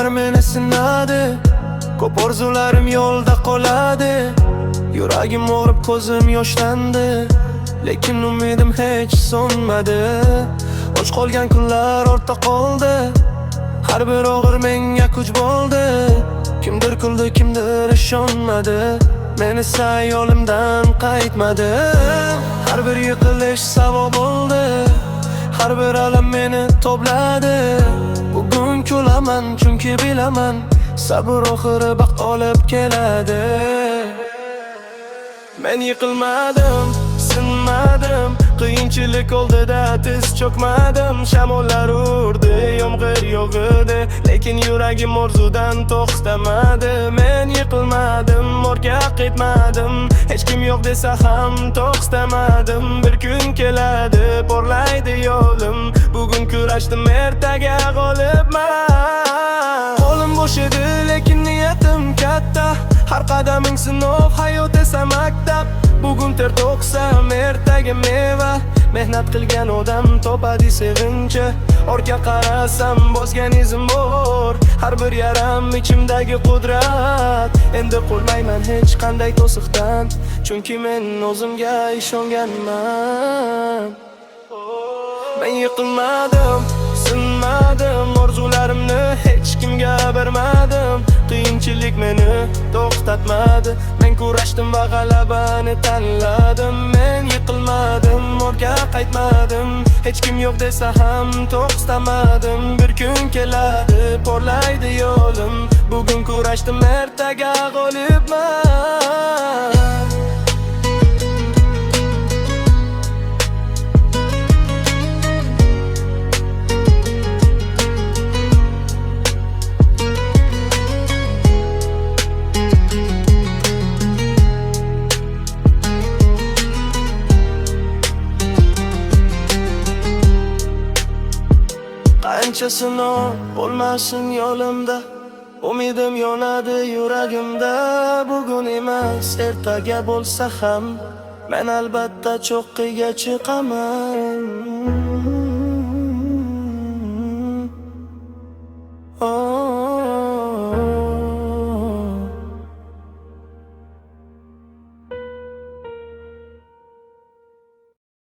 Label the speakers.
Speaker 1: Sinovlar meni sinadi, ko'p orzularim yo'lda qoladi. Yuragim og'rib, ko'zim yoshlandi, lekin umidim hech so'nmadi. Och qolgan kunlar ortda qoldi, har bir og'ir menga kuch bo'ldi. Kimdir kuldi, kimdir ishonmadi, men esa yo'limdan qaytmadi. Har bir yiqilish savob bo'ldi, har bir alam meni tobladi. Bugun kulaman chunki bilaman, sabr oxiri baxt olib keladi. Men yiqilmadim, sinmadim, qiyinchilik oldida tiz cho'kmadim. Shamollar urdi, yomg'ir yog'di, lekin yuragim orzudan to'xtamadi. Men yiqilmadim, ortga qaytmadim, hech kim yo'q desa ham to'xtamadim. Bir kun keladi, porlaydi yo'lim, bugun kurashdim, ertaga g'olibman. Qo'lim bo'sh edi, lekin niyatim katta, har qadaming sinov, hayot esa maktab. Bugun ter to'ksam, ertaga meva, mehnat qilgan odam topadi sevinchi. Orqa qarasam, bosgan izim bor, har bir yaram ichimdagi qudrat. Endi qolmayman hech qanday to'siqdan, chunki men o'zimga ishonganman. Men yiqilmadim, sinmadim, orzularimni hech kimga bermadim. Qiyinchilik meni to'xtatmadi, men kurashdim va g'alabani tanladim. Men yiqilmadim, ortga qaytmadim, hech kim yo'q desa ham to'xtamadim. Bir kun keladi, porlaydi yo'lim, bugun kurashdim, ertaga g'olibman. Qancha sinov bo'lmasin yo'limda, umidim yonadi yuragimda. Bugun emas, ertaga bo'lsa ham, men albatta cho'qqiga chiqaman.